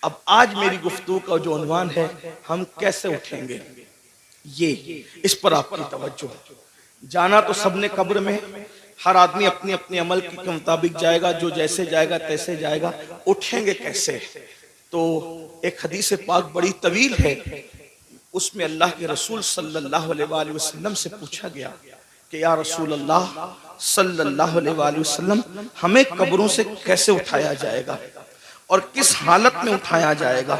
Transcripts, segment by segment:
अब आज मेरी गुफ्तगू का जो उन्वान है, हम कैसे उठेंगे, ये इस पर आपकी तवज्जो। जाना तो सबने कब्र में, हर आदमी अपने अपने अमल के मुताबिक जाएगा, जो जैसे जाएगा तैसे जाएगा। उठेंगे कैसे? तो एक हदीस पाक बड़ी तवील है, उसमें अल्लाह के रसूल सल्लल्लाहु अलैहि वसल्लम से पूछा गया कि या रसूल अल्लाह सल्लल्लाहु अलैहि वसल्लम, हमें कब्रों से कैसे उठाया जाएगा और किस हालत में उठाया जाएगा?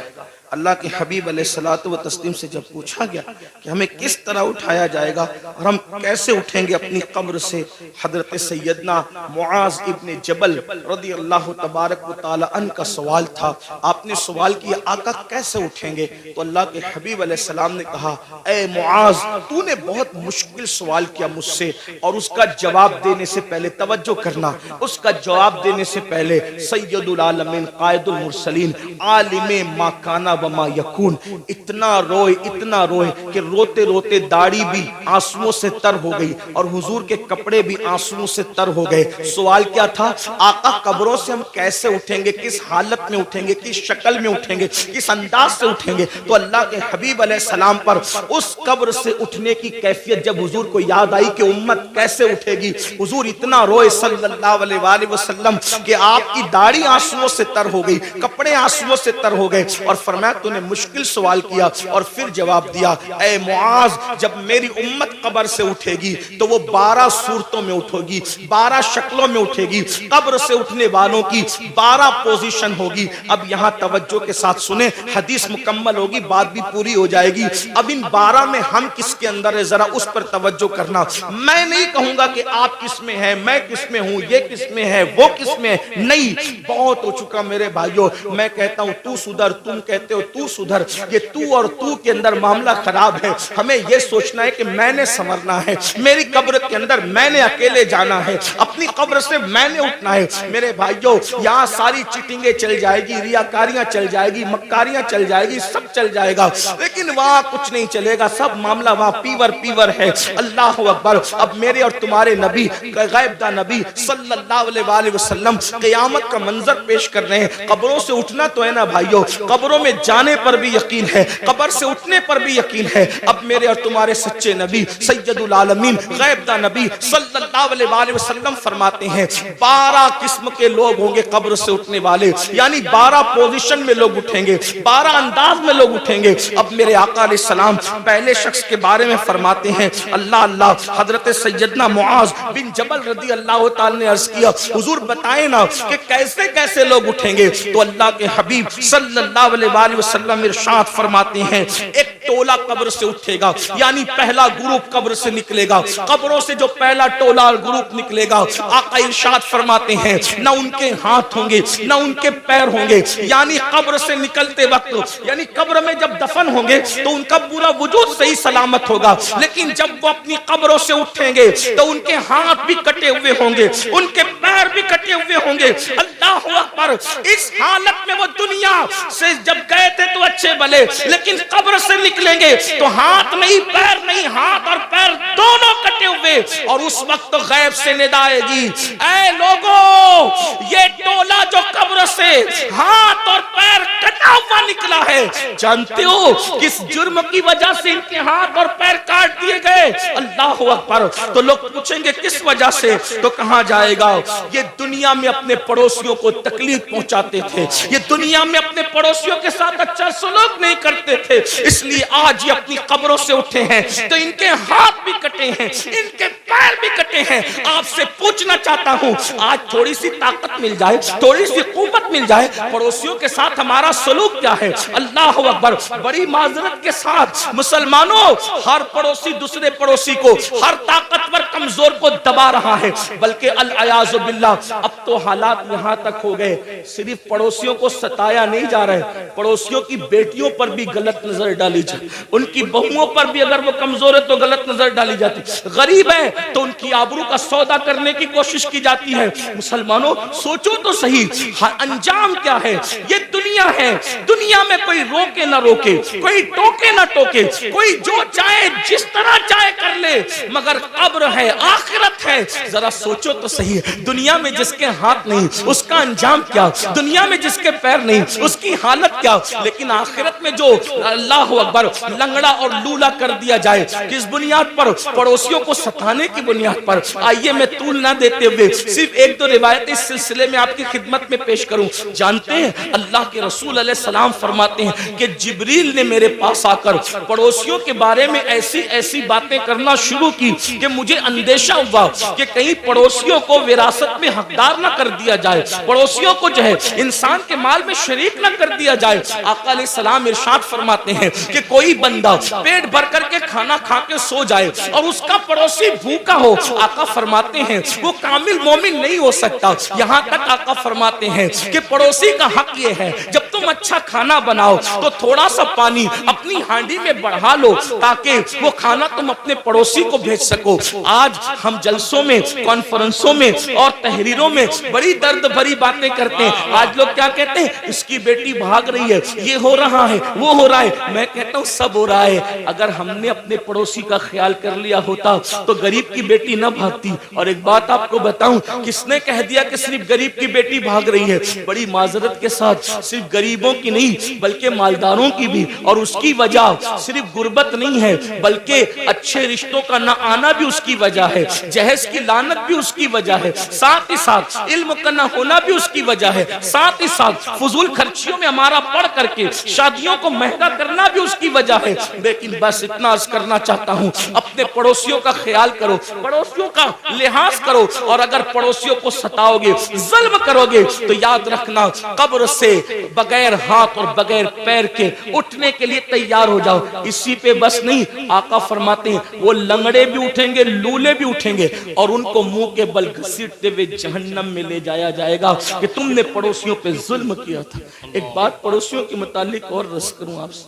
अल्लाह के हबीब अलैहिस्सलातु व तस्लीम से जब पूछा गया कि हमें किस तरह उठाया जाएगा और हम कैसे उठेंगे अपनी कब्र से, हजरत सैयदना मुआज इब्ने जबल रदी अल्लाह तबारक व तआला अन्हु का सवाल था। आपने सवाल किया, आका कैसे उठेंगे? तो अल्लाह के हबीब अलैहिस्सलाम ने कहा, ए मुआज, तूने बहुत मुश्किल सवाल किया मुझसे, और उसका जवाब देने से पहले तवज्जो करना, उसका जवाब देने से पहले सैयदुल आलमीन कायदुल मुरसलीन आलिमे मा काना वमा यकून इतना रोए कि रोते रोते दाढ़ी भी आंसुओं से तर हो गई और हुजूर के कपड़े भी आंसुओं से तर हो गए। सवाल क्या था? आका, कब्रों से हम कैसे उठेंगे, किस हालत में उठेंगे, किस शक्ल में उठेंगे, किस अंदाज से उठेंगे? तो अल्लाह के हबीब अलैहिस्सलाम पर उस कब्र से उठने की कैफियत जब हुजूर को याद आई कि उम्मत कैसे उठेगी, हुजूर इतना रोए सल्लल्लाहु अलैहि वसल्लम कि आपकी दाढ़ी आंसुओं से तर हो गई, कपड़े आंसुओं से तर हो गए, और फरमाया तूने मुश्किल सवाल किया और फिर जवाब दिया, ए मुआज, जब मेरी उम्मत कब्र से उठेगी तो वो 12 सूरतों में उठेगी, 12 शक्लों में उठेगी। कब्र से उठने वालों की 12 पोजीशन होगी। अब यहाँ तवज्जो के साथ सुने, हदीस मुकम्मल होगी, बात भी पूरी हो जाएगी। अब इन 12 में हम किसके अंदर है, जरा उस पर तवज्जो करना। मैं नहीं कहूंगा कि आप किस में है, मैं किस में हूं, ये किस में है, वो किस में है, नहीं, बहुत हो चुका मेरे भाइयों। मैं कहता हूं तू सुधर, तुम कहते हो तू सुधर। ये तू और तू के अंदर मामला खराब है। हमें यह सोचना है कि मैंने संवरना है, मेरी कब्र के अंदर मैंने अकेले जाना है, अपनी कब्र से मैंने उठना है। मेरे भाइयों, यहाँ सारी चीटिंगे चल जाएगी, रियाकारियां चल जाएगी, मक्कारियां चल जाएगी, सब चल जाएगा, लेकिन वहां कुछ नहीं चलेगा। सब मामला वहां पीवर है। अल्लाह अकबर। अब मेरे और तुम्हारे नबी, गैबदा नबी सल्लल्लाहु अलैहि वसल्लम क़यामत का मंजर पेश कर रहे हैं। कब्रों से उठना तो है ना भाइयों, कब्रों में जाने पर भी यकीन है, कब्र से उठने पर भी यकीन है। अब मेरे और तुम्हारे सच्चे नबी सैयदुल आलमीन गैबदा नबी सल्लल्लाहु अलैहि वसल्लम फरमाते हैं 12 किस्म के लोग होंगे कब्र से उठने वाले, यानी 12 पोजीशन में लोग उठेंगे, 12 अंदाज में लोग उठेंगे। अब मेरे आका अलैहिस्सलाम पहले शख्स के बारे में फरमाते हैं, अल्लाह अल्लाह, हजरत सैयदना मुआज बिन जबल रदी अल्लाह ताला ने अर्ज किया, हुजूर बताएं ना कि कैसे कैसे लोग उठेंगे? तो अल्लाह के हबीब सल्लल्लाहु अलैहि वसल्लम इरशाद फरमाते हैं, एक टोला कब्र से उठेगा, यानी पहला ग्रुप कब्र से निकलेगा। कब्रों से जो पहला टोला ग्रुप निकलेगा, आका इरशाद फरमाते हैं, ना उनके हाथ होंगे ना उनके पैर होंगे, यानी कब्र से निकलते वक्त, यानी कब्र में जब दफन होंगे तो उनका पूरा वजूद सही सलामत होगा, लेकिन जब वो अपनी कब्रों से उठेंगे तो उनके हाथ भी कटे हुए होंगे, उनके पैर भी कटे हुए होंगे। अल्लाह अकबर। इस हालत में वो दुनिया से जब गए थे तो अच्छे भले, लेकिन कब्र से निकलेंगे तो हाथ नहीं पैर नहीं, हाथ और पैर दोनों कटे हुए। और उस वक्त तो गैब से निदा आएगी, ऐ लोगों, ये टोला जो कब्र से हाथ और पैर कटा हुआ निकला है, जानते हो किस जुर्म की वजह से इनके हाथ और पैर काट दिए गए? अल्लाह अकबर। तो लोग पूछेंगे किस वजह से? तो कहां जाएगा? ये दुनिया में अपने पड़ोसियों को तकलीफ पहुंचाते थे, ये दुनिया में अपने पड़ोसियों के साथ अच्छा सलूक नहीं करते थे, इसलिए आज ये अपनी कब्रों से उठे हैं तो इनके हाथ भी कटे हैं, इनके पैर भी कटे हैं। आपसे पूछना चाहता हूं, आज थोड़ी सी ताकत मिल जाए, थोड़ी सी कुव्वत मिल जाए, पड़ोसियों के साथ हमारा सलूक क्या है? अल्लाह अकबर। बड़ी माजरत के साथ मुसलमानों, हर पड़ोसी दूसरे पड़ोसी को, हर ताकतवर कमजोर को दबा रहा है, बल्कि अल-अयाज़ु बिल्लाह, अब तो हालात यहां तक हो गए, सिर्फ पड़ोसियों को सताया नहीं जा रहा है, पड़ोसियों की बेटियों पर भी गलत नजर डाली जाए, उनकी बहुओं पर भी अगर वो कमजोर है तो गलत नजर डाली जाती। गरीब है तो उनकी आबरू का सौदा करने की कोशिश की जाती है। मुसलमानों सोचो तो सही, अंजाम क्या है? ये दुनिया है, दुनिया में कोई रोके ना रोके, कोई टोके ना टोके, कोई जो चाहे जिस तरह चाहे कर ले, मगर कब्र है, आखिरत है। जरा सोचो तो सही, दुनिया में जिसके हाथ नहीं उसका अंजाम क्या, दुनिया में जिसके पैर नहीं उसकी हालत क्या, लेकिन आखिरत में जो अल्लाह अकबर लंगड़ा और लूला कर दिया जाए, किस बुनियाद पर? पड़ोसियों को सताने की बुनियाद पर। आइए मैं तूल ना देते हुए सिर्फ एक दो रिवायत इस सिलसिले में आपकी खिदमत में पेश करूं। जानते हैं अल्लाह के रसूल अलैहि सलाम फरमाते हैं कि जिब्रील ने मेरे पास आकर पड़ोसियों के बारे में ऐसी ऐसी बातें करना शुरू की कि मुझे अंदेशा हुआ कि कहीं पड़ोसियों को विरासत में हकदार ना कर दिया जाए, पड़ोसियों को जो है इंसान के माल में शरीक ना कर दिया जाए। आका अलैहि सलाम इरशाद फरमाते हैं कि कोई बंदा पेट भर करके खाना खा के सो जाए और उसका पड़ोसी भूखा हो, आका फरमाते हैं वो कामिल मोमिन नहीं हो सकता। यहाँ तक आका फरमाते हैं कि पड़ोसी का हक ये है जब तुम अच्छा खाना बनाओ तो थोड़ा सा पानी अपनी हांडी में बढ़ा लो ताकि वो खाना तुम अपने पड़ोसी को भेज सको। आज हम जलसों में, कॉन्फ्रेंसों में और तहरीरों में बड़ी दर्द भरी बातें करते हैं। आज लोग क्या कहते हैं? इसकी बेटी भाग रही है, ये हो रहा है, वो हो रहा है। मैं कहता हूँ सब हो रहा है। अगर हमने अपने पड़ोसी का ख्याल कर लिया होता तो गरीब की बेटी न भागती। और एक बात आपको बताऊं, किसने कह दिया कि सिर्फ गरीब की बेटी भाग रही है? बड़ी माजरत के साथ सिर्फ गरीबों की नहीं बल्कि मालदारों की भी। और उसकी वजह सिर्फ गुर्बत नहीं है बल्कि अच्छे रिश्तों का न आना भी उसकी वजह है, जहेज की लानत भी उसकी वजह है, साथ ही साथ इल्म का न होना भी उसकी वजह है, साथ ही साथ फजूल खर्चियों में हमारा पढ़ करके शादियों को महंगा करना भी उसकी वजह है। लेकिन बस इतना अर्ज करना चाहता हूं, अपने पड़ोसियों का ख्याल करो, पड़ोसियों का लिहाज करो। और अगर पड़ोसियों को सताओगे, जुल्म करोगे तो याद रखना कब्र से बगैर हाथ और बगैर पैर के उठने के लिए तैयार हो जाओ। इसी पे बस नहीं, आका फरमाते हैं वो लंगड़े भी उठेंगे, लूले भी उठेंगे और उनको मुंह के बल घसीटते हुए जहन्नम में ले जाया जाएगा कि तुमने पड़ोसियों पे जुल्म किया था। एक बात पड़ोसियों के मुतालिक और रस करूं आपसे,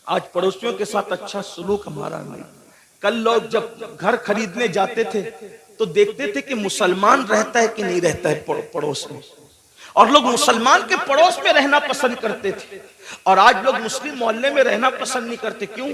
आज पड़ोसियों के साथ अच्छा सलूक हमारा नहीं। कल लोग जब घर खरीदने जाते थे तो देखते थे कि मुसलमान रहता है कि नहीं रहता है पड़ोस में, और लोग मुसलमान के पड़ोस में रहना पसंद करते थे। और आज लोग मुस्लिम मोहल्ले में रहना पसंद नहीं करते। क्यों?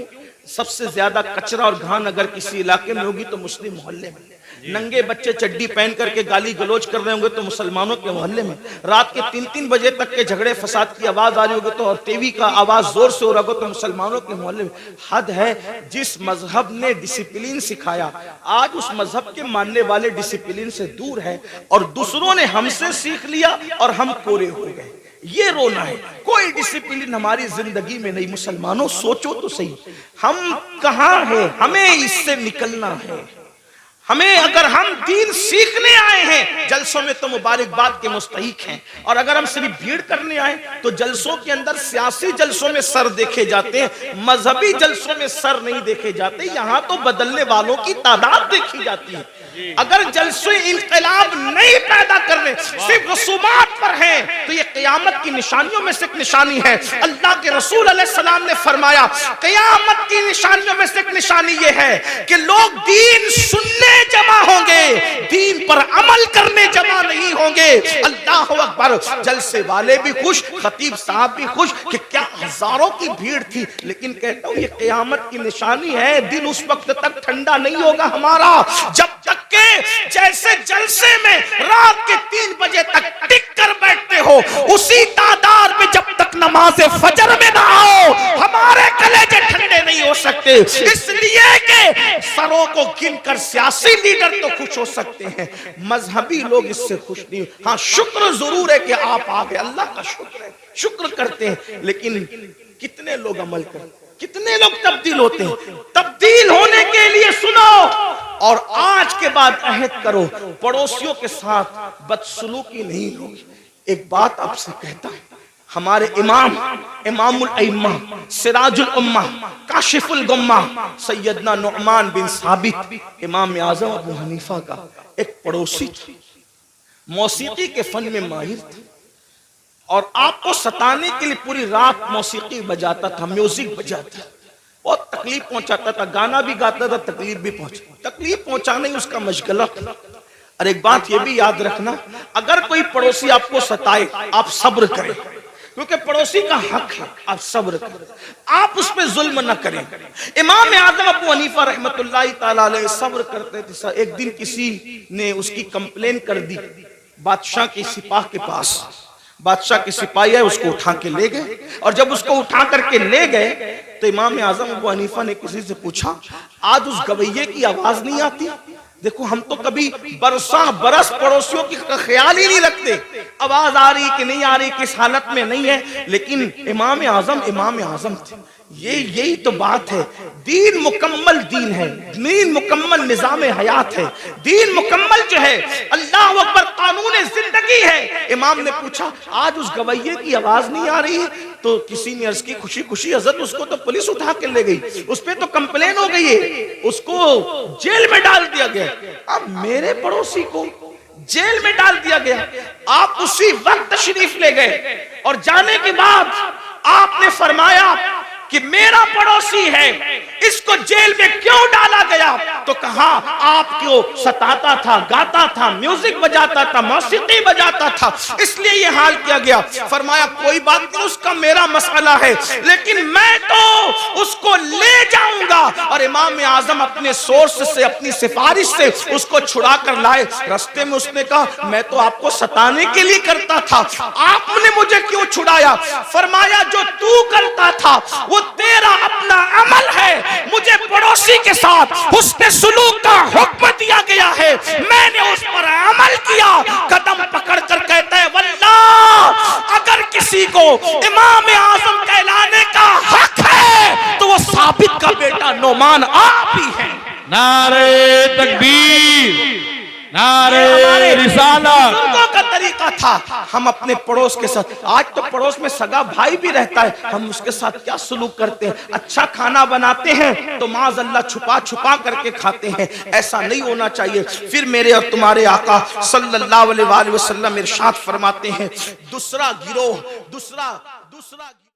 सबसे ज्यादा कचरा और घान अगर किसी इलाके में होगी तो मुस्लिम मोहल्ले में। नंगे बच्चे चड्डी पहन करके गाली गलोच कर रहे होंगे तो मुसलमानों के मोहल्ले में। रात के 3-3 बजे तक के झगड़े फसाद की आवाज आ रही होगी तो, और टीवी का आवाज जोर से हो रहा होगा तो मुसलमानों के मोहल्ले में। हद है, जिस मजहब ने डिसिप्लिन सिखाया आज उस मजहब के मानने वाले डिसिप्लिन से दूर है और दूसरों ने हमसे सीख लिया और हम कोरे हो गए। ये रोना है, कोई डिसिप्लिन हमारी जिंदगी में नहीं। मुसलमानों सोचो तो सही, हम कहां हैं? हमें इससे निकलना है। हमें, अगर हम दीन सीखने आए हैं जलसों में तो मुबारकबाद के मुस्तहिक हैं, और अगर हम सिर्फ भीड़ करने आए तो जलसों के अंदर सियासी जलसों में सर देखे जाते हैं, मजहबी जलसों में सर नहीं देखे जाते। यहाँ तो बदलने वालों की तादाद देखी जाती है। अगर जलसे इनकलाब नहीं पैदा करने, सिर्फ रसूमात पर हैं, तो ये क़यामत की निशानियों में से एक निशानी है। अल्लाह के रसूल अलैहिस्सलाम ने फरमाया क़यामत की निशानियों में से एक निशानी ये है कि लोग दीन सुनने जमा होंगे, दीन पर अमल करने जमा नहीं होंगे। अल्लाह अकबर। जलसे वाले भी खुश, खतीब साहब भी खुश कि क्या हजारों की भीड़ थी। लेकिन कहता हूं ये क़यामत की निशानी है। दिल उस वक्त तक ठंडा नहीं होगा हमारा जब तक के जैसे जलसे में रात के 3 बजे तक टिक कर बैठते हो, उसी तादाद में जब तक नमाज फजर में ना आओ हमारे कलेजे ठंडे नहीं हो सकते। इसलिए कि सरों को गिनकर सियासी लीडर तो खुश हो सकते हैं, मजहबी लोग इससे खुश नहीं। हाँ, शुक्र जरूर है कि आप आ गए, अल्लाह का शुक्र है, शुक्र करते हैं। लेकिन कितने लोग अमल करते, कितने लोग तब्दील होते हैं? तब्दील होने के लिए सुनो और आज के बाद अहद करो, पड़ोसियों के साथ बदसलूकी नहीं होगी। एक बात आपसे कहता हूं, हमारे इमामुल अइम्मा, सिराजुल उम्मा, काशिफुल गुम्मा सैयदना नुअमान बिन साबित इमाम आज़म अबू हनीफा का एक पड़ोसी था, मौसीकी के फन में माहिर था और आपको सताने के लिए पूरी रात मौसीकी बजाता था, म्यूजिक बजाता। बहुत तकलीफ पहुंचाता था, गाना भी गाता था, तकलीफ भी तकलीफ पहुंचाना ही उसका मशगला। और एक बात ये भी याद रखना, अगर कोई पड़ोसी आपको सताए आप सब्र करें, क्योंकि पड़ोसी का हक है, आप सब्र करें, आप उस पर जुल्म न करें। इमाम आजम अबू हनीफा रहमतुल्लाहि ताला अलैह सब्र करते थे। एक दिन किसी ने उसकी कंप्लेन कर दी बादशाह के सिपाह के पास। बादशाह के सिपाही है, उसको उठा के ले गए, और जब उसको उठा करके ले गए तो इमाम आजम अबू हनीफा ने किसी से पूछा, आज उस गवैये की आवाज नहीं आती? देखो हम तो कभी बरस पड़ोसियों की ख्याल ही नहीं रखते, आवाज आ रही कि नहीं आ रही, किस हालत में नहीं है, लेकिन इमाम आजम थे। यही तो बात है, दीन मुकम्मल दीन है, दीन मुकम्मल निजाम हयात है, दीन मुकम्मल जो है अल्लाह अकबर कानून जिंदगी है। इमाम ने पूछा आज उस गवैये की आवाज नहीं आ रही है, तो किसी ने अर्ज की खुशी खुशी हजरत उसको तो पुलिस उठा के ले गई, उस पर तो कंप्लेन हो गई है, उसको जेल में डाल दिया गया। अब मेरे पड़ोसी को जेल में डाल दिया गया, आप उसी वक्त तशरीफ ले गए और जाने के बाद आपने फरमाया कि मेरा पड़ोसी है, इसको जेल में क्यों डाला गया? तो कहा आपको सताता था, गाता था, म्यूजिक बजाता था, मौसीकी बजाता था, इसलिए ये हाल किया गया। फरमाया कोई बात नहीं, उसका मेरा मसला है, लेकिन मैं तो उसको ले जाऊंगा। और इमाम आजम अपने सोर्स से, अपनी सिफारिश से उसको छुड़ा कर लाए। रास्ते में उसने कहा मैं तो आपको सताने के लिए करता था, आपने मुझे क्यों छुड़ाया? फरमाया जो तू करता था वो तेरा अपना अमल है, मुझे पड़ोसी के साथ हुस्न सुलूक का हुक्म दिया गया है, मैंने उस पर अमल किया। कदम पकड़ कर कहता है वल्लाह अगर किसी को इमाम आजम कहलाने का हक है तो वो साबित का बेटा नोमान आप ही है। नारे तकबीर, नारे रिसालत। बुजुर्गों का तरीका था, हम अपने पड़ोस के साथ, आज तो पड़ोस में सगा भाई भी रहता है, हम उसके साथ क्या सलूक करते हैं? अच्छा खाना बनाते हैं तो माज़अल्लाह छुपा छुपा करके खाते हैं, ऐसा नहीं होना चाहिए। फिर मेरे और तुम्हारे आका सल्लल्लाहु अलैहि वसल्लम इरशाद फरमाते हैं दूसरा गिरोह, दूसरा